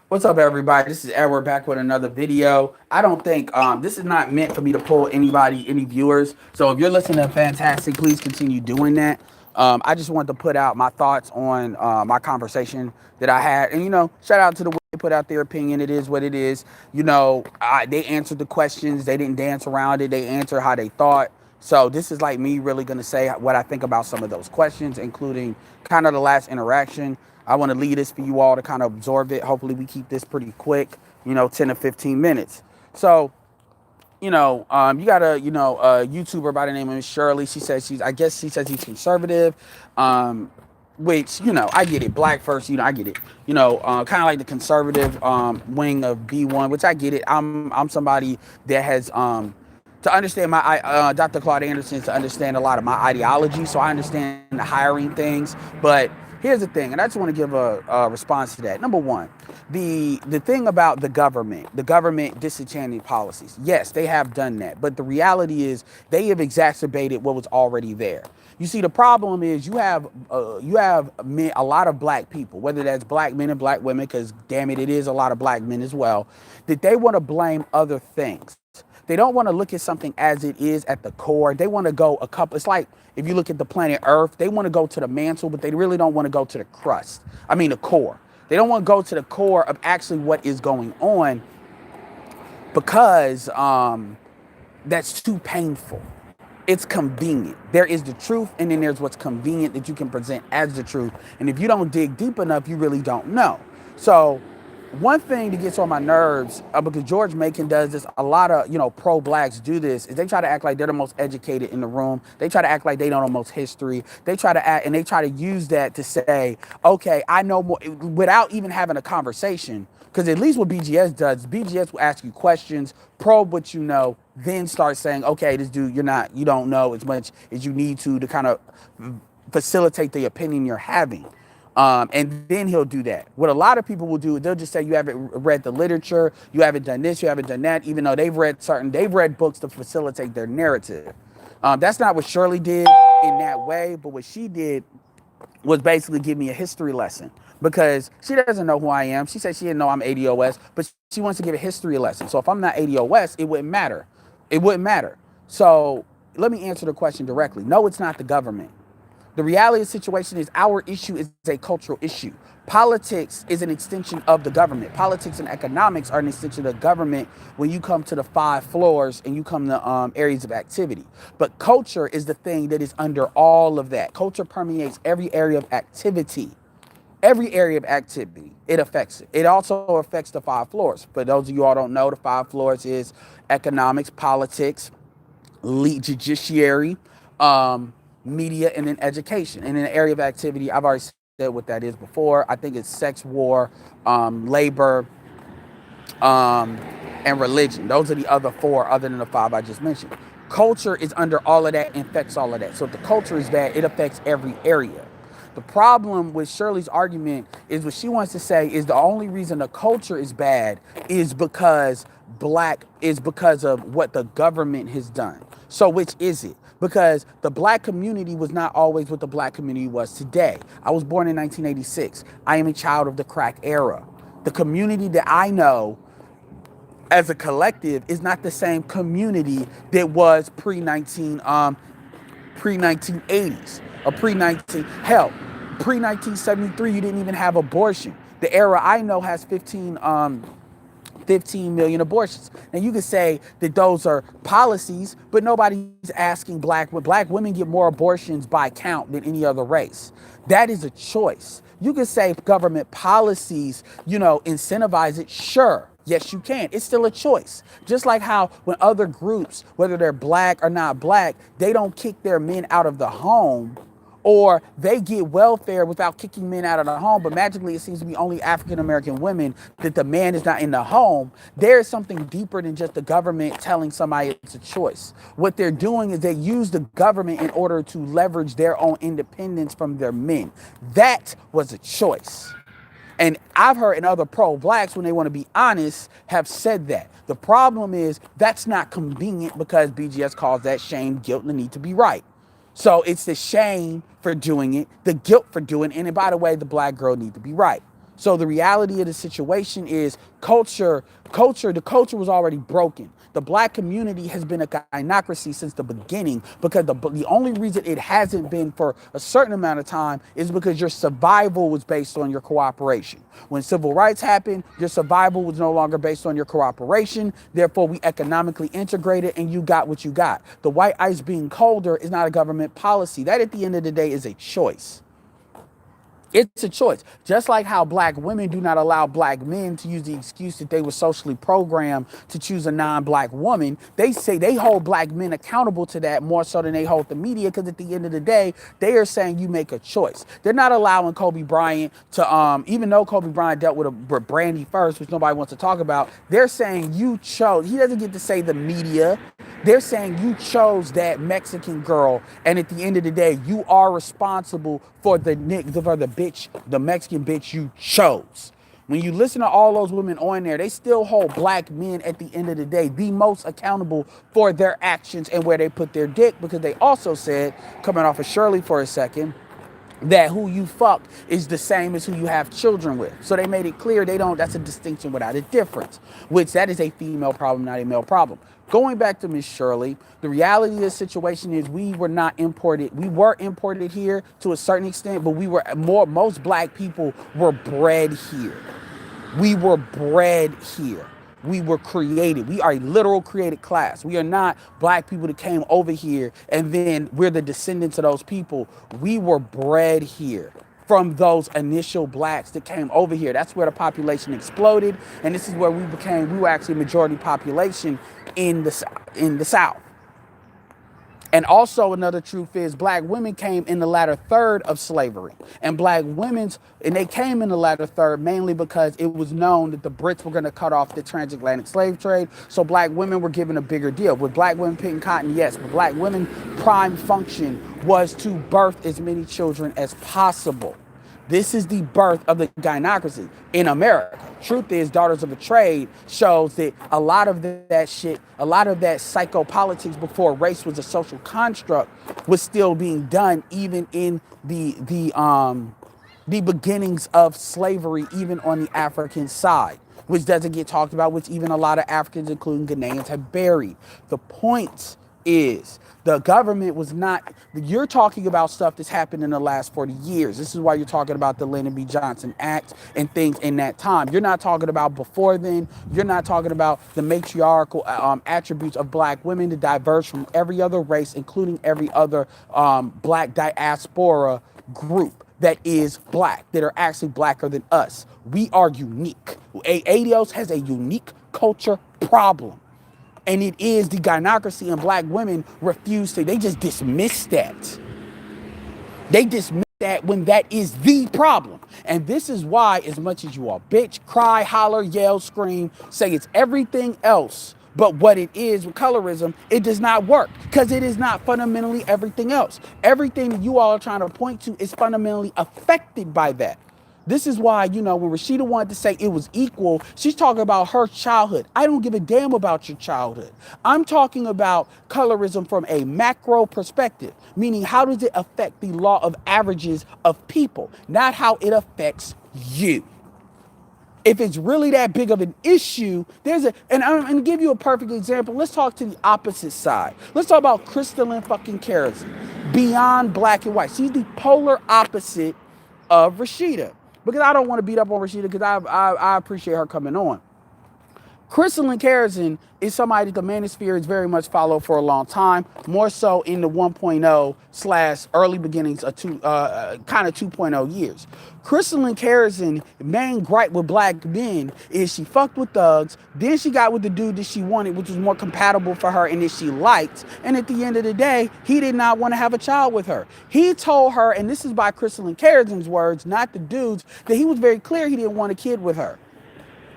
What's up, everybody? This is Edward back with another video. I don't think this is not meant for me to pull anybody, any viewers. So if you're listening to Fantastic, please continue doing that. I just wanted to put out my thoughts on my conversation that I had, and shout out to the way they put out their opinion. It is what it is. They answered the questions. They didn't dance around it. They answered how they thought. So this is like me really going to say what I think about some of those questions, including kind of the last interaction. I want to leave this for you all to kind of absorb it. Hopefully, we keep this pretty quick, 10 to 15 minutes. So, you got a YouTuber by the name of Miss Shirley. I guess she says he's conservative, which, I get it. Black first, I get it. Kind of like the conservative wing of B1, which I get it. I'm somebody that has, to understand Dr. Claude Anderson, to understand a lot of my ideology. So I understand the hiring things, but here's the thing, and I just want to give a response to that. Number one, the thing about the government disenchanting policies. Yes, they have done that, but the reality is they have exacerbated what was already there. You see, the problem is a lot of black people, whether that's black men and black women, because damn it, it is a lot of black men as well, that they want to blame other things. They don't want to look at something as it is at the core. They want to go a couple. It's like if you look at the planet Earth, they want to go to the mantle, but they really don't want to go to the crust. I mean, the core. They don't want to go to the core of actually what is going on because that's too painful. It's convenient. There is the truth, and then there's what's convenient that you can present as the truth. And if you don't dig deep enough, you really don't know. So one thing that gets on my nerves, because George Macon does this, a lot of pro-blacks do this, is they try to act like they're the most educated in the room. They try to act like they know the most history. They try to act, and they try to use that to say, okay, I know more, without even having a conversation. Because at least what BGS does, BGS will ask you questions, probe what you know, then start saying, okay, this dude, you don't know as much as you need to kind of facilitate the opinion you're having. And then he'll do that. What a lot of people will do, they'll just say you haven't read the literature, you haven't done this, you haven't done that, even though they've read books to facilitate their narrative. That's not what Shirley did in that way, but what she did was basically give me a history lesson because she doesn't know who I am. She said she didn't know I'm ADOS, but she wants to give a history lesson. So if I'm not ADOS, it wouldn't matter. It wouldn't matter. So let me answer the question directly. No, it's not the government. The reality of the situation is our issue is a cultural issue. Politics is an extension of the government. Politics and economics are an extension of the government when you come to the 5 floors and you come to areas of activity. But culture is the thing that is under all of that. Culture permeates every area of activity. Every area of activity, it affects it. It also affects the 5 floors. For those of you all don't know, the 5 floors is economics, politics, judiciary, media, and then education. And in the area of activity, I've already said what that is before. I think it's sex, war, labor, and religion. Those are the other 4 other than the 5 I just mentioned. Culture is under all of that and affects all of that. So if the culture is bad, it affects every area. The problem with Shirley's argument is what she wants to say is the only reason the culture is bad is because of what the government has done. So which is it? Because the black community was not always what the black community was today. I was born in 1986. I am a child of the crack era. The community that I know as a collective is not the same community that was pre-1980s or pre-1973 you didn't even have abortion. The era I know has 15 million abortions. Now you could say that those are policies, but nobody's asking black women get more abortions by count than any other race. That is a choice. You could say government policies, incentivize it. Sure. Yes, you can. It's still a choice. Just like how when other groups, whether they're black or not black, they don't kick their men out of the home, or they get welfare without kicking men out of the home, but magically it seems to be only African American women that the man is not in the home. There is something deeper than just the government telling somebody it's a choice. What they're doing is they use the government in order to leverage their own independence from their men. That was a choice. And I've heard in other pro-blacks, when they want to be honest, have said that. The problem is that's not convenient because BGS calls that shame, guilt, and the need to be right. So it's the shame for doing it, the guilt for doing it, and by the way, the black girl need to be right. So the reality of the situation is the culture was already broken. The black community has been a gynocracy since the beginning, because the only reason it hasn't been for a certain amount of time is because your survival was based on your cooperation. When civil rights happened, your survival was no longer based on your cooperation. Therefore, we economically integrated and you got what you got. The white ice being colder is not a government policy. That at the end of the day is a choice. It's a choice. Just like how black women do not allow black men to use the excuse that they were socially programmed to choose a non-black woman, they say they hold black men accountable to that more so than they hold the media, because at the end of the day, they are saying you make a choice. They're not allowing Kobe Bryant to, even though Kobe Bryant dealt with Brandy first, which nobody wants to talk about, they're saying you chose. He doesn't get to say the media. They're saying you chose that Mexican girl, and at the end of the day, you are responsible for the Mexican bitch you chose. When you listen to all those women on there, they still hold black men at the end of the day the most accountable for their actions and where they put their dick, because they also said, coming off of Shirley for a second, that who you fuck is the same as who you have children with. So they made it clear that's a distinction without a difference, which that is a female problem, not a male problem. Going back to Miss Shirley, the reality of the situation is we were not imported. We were imported here to a certain extent, but most black people were bred here. We were bred here. We were created. We are a literal created class. We are not black people that came over here and then we're the descendants of those people. We were bred here from those initial blacks that came over here. That's where the population exploded. And this is where we were actually a majority population in the South. And also another truth is black women came in the latter third of slavery. And they came in the latter third mainly because it was known that the Brits were going to cut off the transatlantic slave trade. So black women were given a bigger deal. With black women picking cotton, yes, but black women prime function was to birth as many children as possible. This is the birth of the gynocracy in America. Truth is, Daughters of a Trade shows that a lot of that psychopolitics before race was a social construct was still being done even in the beginnings of slavery, even on the African side, which doesn't get talked about, which even a lot of Africans, including Ghanaians, have buried. The point is, the government was not, you're talking about stuff that's happened in the last 40 years. This is why you're talking about the Lyndon B. Johnson Act and things in that time. You're not talking about before then. You're not talking about the matriarchal attributes of black women that diverge from every other race, including every other black diaspora group that is black, that are actually blacker than us. We are unique. ADOS has a unique culture problem. And it is the gynocracy, and black women they just dismiss that. They dismiss that when that is the problem. And this is why, as much as you all bitch, cry, holler, yell, scream, say it's everything else, but what it is with colorism, it does not work, because it is not fundamentally everything else. Everything that you all are trying to point to is fundamentally affected by that. This is why, when Rashida wanted to say it was equal, she's talking about her childhood. I don't give a damn about your childhood. I'm talking about colorism from a macro perspective, meaning how does it affect the law of averages of people, not how it affects you. If it's really that big of an issue, and I'm going to give you a perfect example. Let's talk to the opposite side. Let's talk about Crystalline fucking Carrison, beyond black and white. She's the polar opposite of Rashida. Because I don't want to beat up on Rashida, because I appreciate her coming on. Crystalline Carrison is somebody that the manosphere has very much followed for a long time, more so in the 1.0 / early beginnings of kind of 2.0 years. Crystalline Carrison, main gripe with black men is she fucked with thugs, then she got with the dude that she wanted, which was more compatible for her and that she liked, and at the end of the day, he did not want to have a child with her. He told her, and this is by Crystalline Carrison's words, not the dude's, that he was very clear he didn't want a kid with her.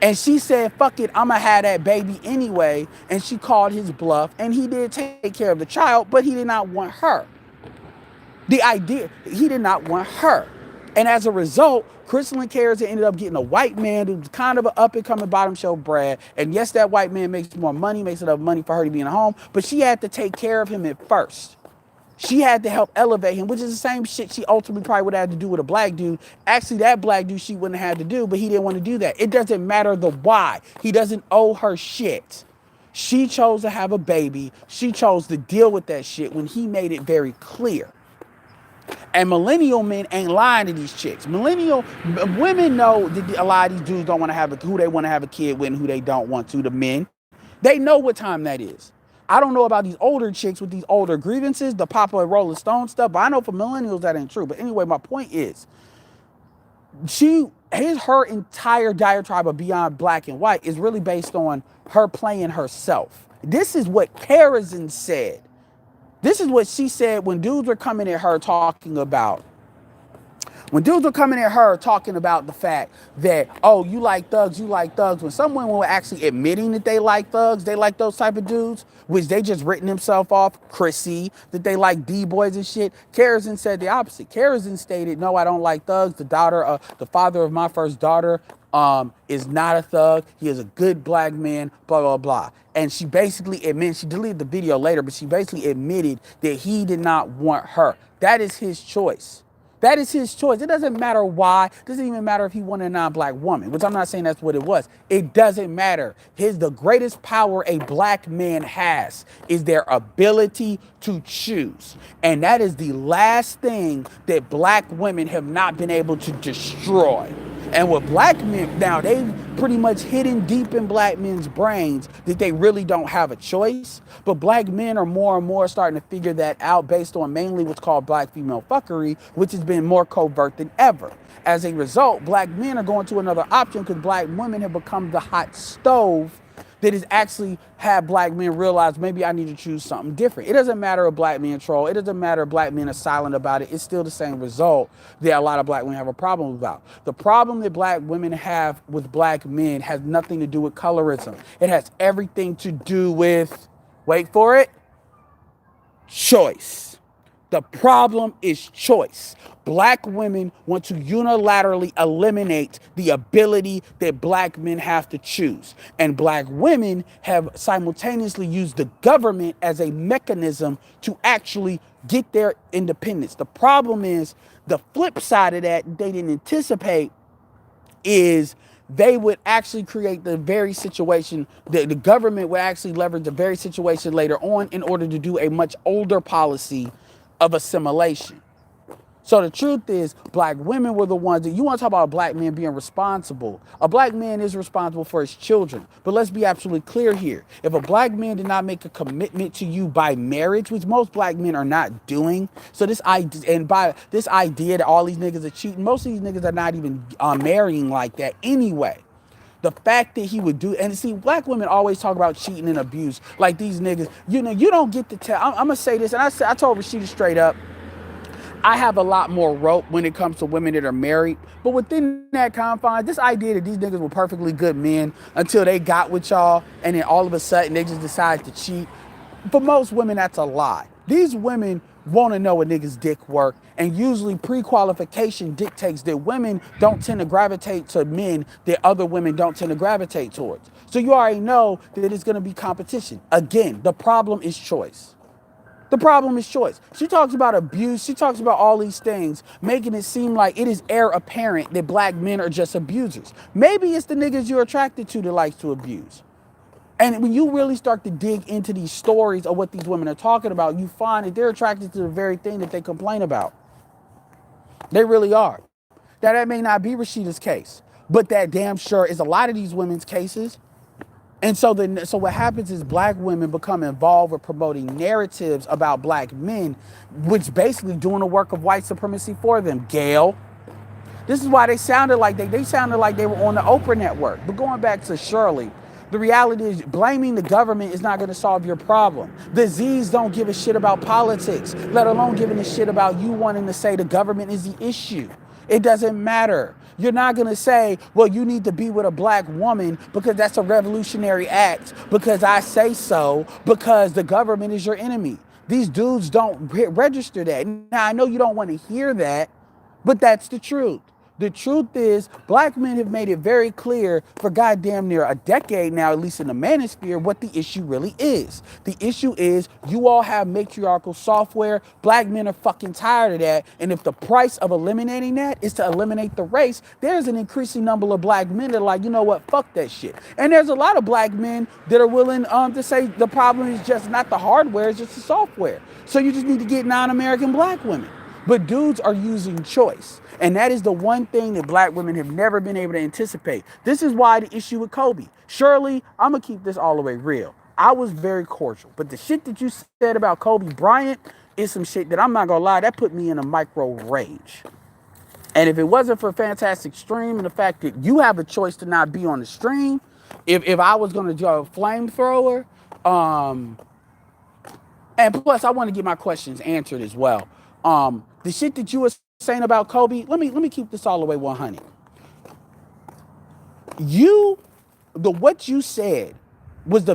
And she said, fuck it, I'm going to have that baby anyway. And she called his bluff. And he did take care of the child, but he did not want her. He did not want her. And as a result, Crystalline Carrison ended up getting a white man who was kind of an up-and-coming bottom shelf Brad. And yes, that white man makes more money, makes enough money for her to be in a home. But she had to take care of him at first. She had to help elevate him, which is the same shit she ultimately probably would have had to do with a black dude. Actually, that black dude she wouldn't have had to do, but he didn't want to do that. It doesn't matter the why. He doesn't owe her shit. She chose to have a baby. She chose to deal with that shit when he made it very clear. And millennial men ain't lying to these chicks. Millennial women know that a lot of these dudes don't want to have who they want to have a kid with and who they don't want to. The men, they know what time that is. I don't know about these older chicks with these older grievances, the Papa and Rolling Stone stuff, but I know for millennials that ain't true. But anyway, my point is, her entire diatribe of Beyond Black and White is really based on her playing herself. This is what Karazin said. This is what she said when dudes were coming at her talking about the fact that, oh, you like thugs. When some women were actually admitting that they like thugs, they like those type of dudes, which they just written themselves off, Chrissy, that they like D-boys and shit. Karazin said the opposite. Karazin stated, no, I don't like thugs. The father of my first daughter is not a thug. He is a good black man, blah, blah, blah. And she basically admitted, she deleted the video later, but she basically admitted that he did not want her. That is his choice. That is his choice. It doesn't matter why. It doesn't even matter if he wanted a non-black woman, which I'm not saying that's what it was. It doesn't matter. The greatest power a black man has is their ability to choose. And that is the last thing that black women have not been able to destroy. And with black men, now they've pretty much hidden deep in black men's brains that they really don't have a choice. But black men are more and more starting to figure that out based on mainly what's called black female fuckery, which has been more covert than ever. As a result, black men are going to another option because black women have become the hot stove that has actually had black men realize maybe I need to choose something different. It doesn't matter if black men troll. It doesn't matter if black men are silent about it. It's still the same result that a lot of black women have a problem about. The problem that black women have with black men has nothing to do with colorism. It has everything to do with, wait for it, choice. The problem is choice. Black women want to unilaterally eliminate the ability that black men have to choose. And black women have simultaneously used the government as a mechanism to actually get their independence. The problem is, the flip side of that they didn't anticipate is they would actually create the very situation, the government would actually leverage the very situation later on in order to do a much older policy of assimilation. So the truth is, black women were the ones that, you want to talk about a black man being responsible. A black man is responsible for his children. But let's be absolutely clear here. If a black man did not make a commitment to you by marriage, which most black men are not doing, so this idea, and by this idea that all these niggas are cheating, most of these niggas are not even marrying like that anyway. The fact that he would do, and see, black women always talk about cheating and abuse. Like these niggas, you don't get to tell. I'm going to say this, and I told Rashida straight up, I have a lot more rope when it comes to women that are married. But within that confines, this idea that these niggas were perfectly good men until they got with y'all, and then all of a sudden they just decided to cheat. For most women, that's a lie. These women want to know a nigga's dick work, and usually pre-qualification dictates that women don't tend to gravitate to men that other women don't tend to gravitate towards. So you already know that it's going to be competition. Again, the problem is choice. The problem is choice. She talks about abuse. She talks about all these things, making it seem like it is air apparent that black men are just abusers. Maybe it's the niggas you're attracted to that likes to abuse. And when you really start to dig into these stories of what these women are talking about, you find that they're attracted to the very thing that they complain about. They really are. Now, that may not be Rashida's case, but that damn sure is a lot of these women's cases. And so what happens is black women become involved with promoting narratives about black men, which basically doing the work of white supremacy for them. Gail. This is why they sounded like they were on the Oprah network. But going back to Shirley, the reality is blaming the government is not going to solve your problem. The Z's don't give a shit about politics, let alone giving a shit about you wanting to say the government is the issue. It doesn't matter. You're not going to say, well, you need to be with a black woman because that's a revolutionary act, because I say so, because the government is your enemy. These dudes don't register that. Now, I know you don't want to hear that, but that's the truth. The truth is, black men have made it very clear for goddamn near a decade now, at least in the manosphere, what the issue really is. The issue is you all have matriarchal software. Black men are fucking tired of that. And if the price of eliminating that is to eliminate the race, there's an increasing number of black men that are like, you know what, fuck that shit. And there's a lot of black men that are willing to say the problem is just not the hardware, it's just the software. So you just need to get non-American black women. But dudes are using choice. And that is the one thing that black women have never been able to anticipate. This is why the issue with Kobe. Surely, I'm going to keep this all the way real. I was very cordial. But the shit that you said about Kobe Bryant is some shit that I'm not going to lie, that put me in a micro rage. And if it wasn't for Fantastic Stream and the fact that you have a choice to not be on the stream, if I was going to do a flamethrower, and plus I want to get my questions answered as well. The shit that you were saying about Kobe, let me keep this all the way 100. What you said was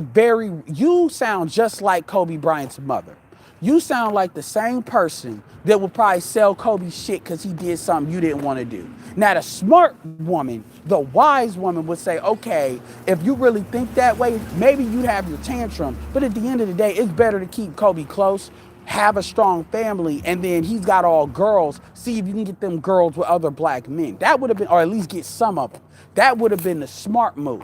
you sound just like Kobe Bryant's mother. You sound like the same person that would probably sell Kobe shit because he did something you didn't want to do. Now, the smart woman, the wise woman would say, okay, if you really think that way, maybe you have your tantrum. But at the end of the day, it's better to keep Kobe close, have a strong family, and then he's got all girls. See if you can get them girls with other black men. That would have been, or at least get some of them. That would have been the smart move.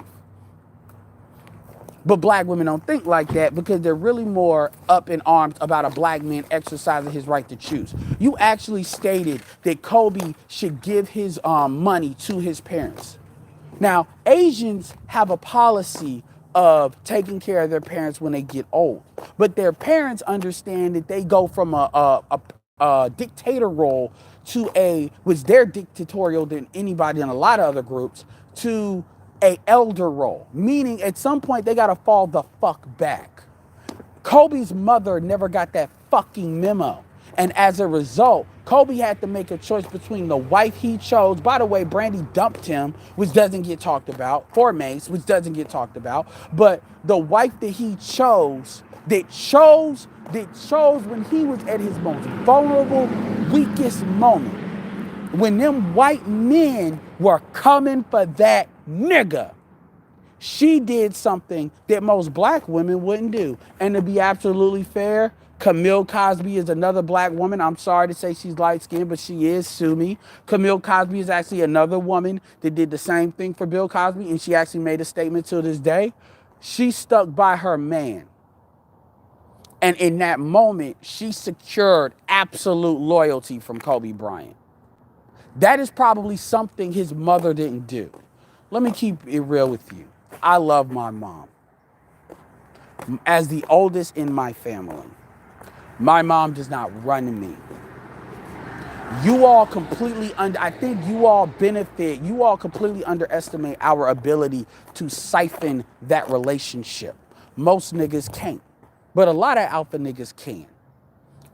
But black women don't think like that because they're really more up in arms about a black man exercising his right to choose. You actually stated that Kobe should give his money to his parents. Now, Asians have a policy of taking care of their parents when they get old. But their parents understand that they go from a dictator role to which they're dictatorial than anybody in a lot of other groups, to a elder role, meaning at some point they gotta fall the fuck back. Kobe's mother never got that fucking memo. And as a result, Kobe had to make a choice between the wife he chose. By the way, Brandy dumped him, which doesn't get talked about, for Mace, which doesn't get talked about. But the wife that he chose, that chose when he was at his most vulnerable, weakest moment, when them white men were coming for that nigga, she did something that most black women wouldn't do. And to be absolutely fair, Camille Cosby is another black woman. I'm sorry to say she's light-skinned, but she is. Sue me. Camille Cosby is actually another woman that did the same thing for Bill Cosby, and she actually made a statement to this day. She stuck by her man. And in that moment, she secured absolute loyalty from Kobe Bryant. That is probably something his mother didn't do. Let me keep it real with you. I love my mom. As the oldest in my family, my mom does not run me. You all completely I think you all completely underestimate our ability to siphon that relationship. Most niggas can't, but a lot of alpha niggas can.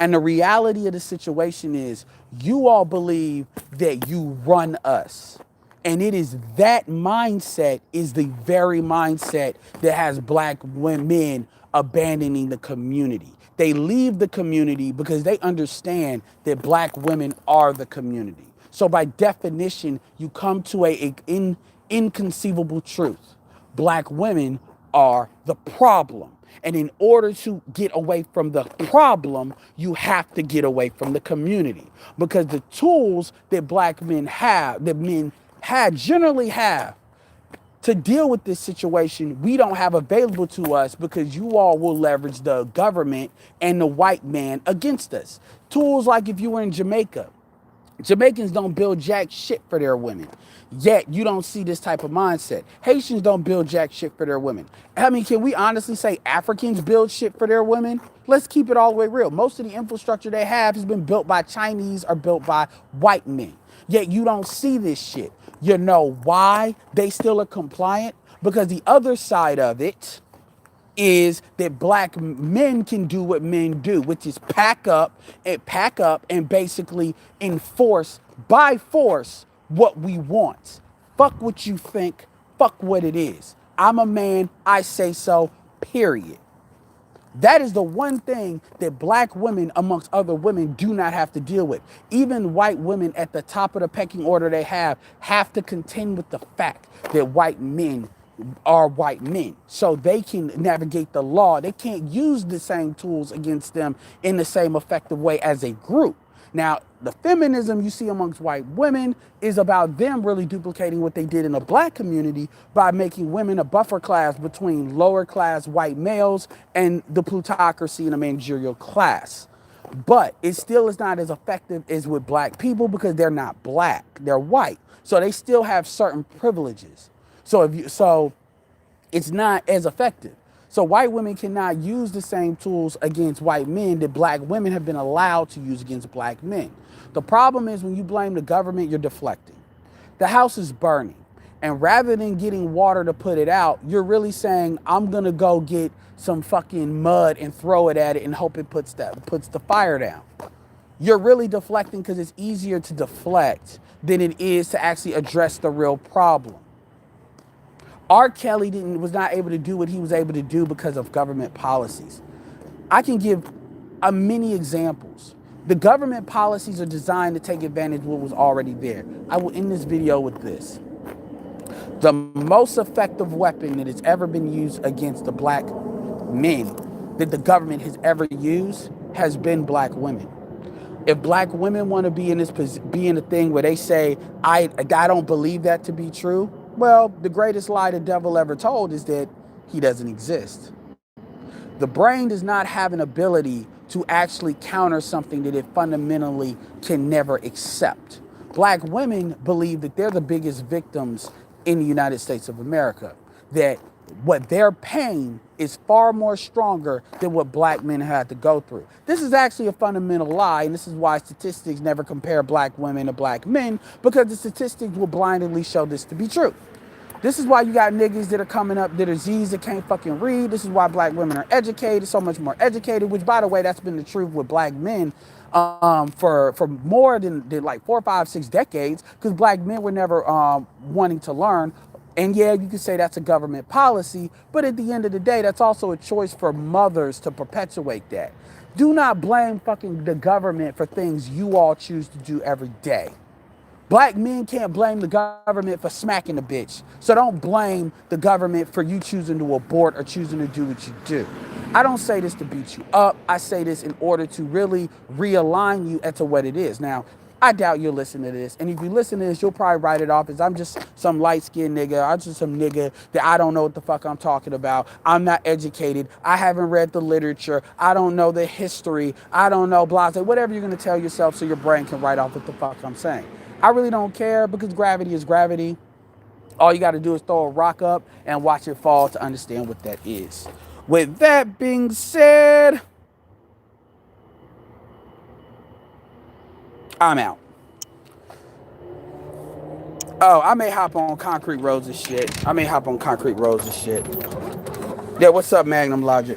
And the reality of the situation is you all believe that you run us. And it is that mindset is the very mindset that has black women abandoning the community. They leave the community because they understand that black women are the community. So by definition, you come to an inconceivable truth. Black women are the problem. And in order to get away from the problem, you have to get away from the community. Because the tools that black men have, that men generally have to deal with this situation, we don't have available to us because you all will leverage the government and the white man against us. Tools like if you were in Jamaica, Jamaicans don't build jack shit for their women. Yet you don't see this type of mindset. Haitians don't build jack shit for their women. I mean, can we honestly say Africans build shit for their women? Let's keep it all the way real. Most of the infrastructure they have has been built by Chinese or built by white men. Yet you don't see this shit. You know why they still are compliant? Because the other side of it is that black men can do what men do, which is pack up and basically enforce by force what we want. Fuck what you think, fuck what it is. I'm a man, I say so, period. That is the one thing that black women, amongst other women, do not have to deal with. Even white women at the top of the pecking order they have to contend with the fact that white men are white men. So they can navigate the law. They can't use the same tools against them in the same effective way as a group. Now, the feminism you see amongst white women is about them really duplicating what they did in the black community by making women a buffer class between lower class white males and the plutocracy and the managerial class. But it still is not as effective as with black people because they're not black, they're white. So they still have certain privileges. So it's not as effective. So white women cannot use the same tools against white men that black women have been allowed to use against black men. The problem is when you blame the government, you're deflecting. The house is burning. And rather than getting water to put it out, you're really saying, I'm gonna go get some fucking mud and throw it at it and hope it puts the fire down. You're really deflecting because it's easier to deflect than it is to actually address the real problem. R. Kelly was not able to do what he was able to do because of government policies. I can give many examples. The government policies are designed to take advantage of what was already there. I will end this video with this. The most effective weapon that has ever been used against the black men that the government has ever used has been black women. If black women want to be in a thing where they say, I don't believe that to be true, well, the greatest lie the devil ever told is that he doesn't exist. The brain does not have an ability to actually counter something that it fundamentally can never accept. Black women believe that they're the biggest victims in the United States of America, that what they're paying is far more stronger than what black men had to go through. This is actually a fundamental lie, and this is why statistics never compare black women to black men, because the statistics will blindly show this to be true. This is why you got niggas that are coming up that are Z's that can't fucking read. This is why black women are educated, so much more educated, which, by the way, that's been the truth with black men for more than like 4, 5, 6 decades, because black men were never wanting to learn. And yeah, you could say that's a government policy, but at the end of the day, that's also a choice for mothers to perpetuate that. Do not blame fucking the government for things you all choose to do every day. Black men can't blame the government for smacking a bitch. So don't blame the government for you choosing to abort or choosing to do what you do. I don't say this to beat you up. I say this in order to really realign you as to what it is. Now, I doubt you'll listen to this. And if you listen to this, you'll probably write it off as I'm just some light-skinned nigga. I'm just some nigga that I don't know what the fuck I'm talking about. I'm not educated. I haven't read the literature. I don't know the history. I don't know blah, blah, whatever you're going to tell yourself so your brain can write off what the fuck I'm saying. I really don't care because gravity is gravity. All you got to do is throw a rock up and watch it fall to understand what that is. With that being said, I'm out. Oh, I may hop on Concrete Roads and shit. Yeah, what's up, Magnum Logic?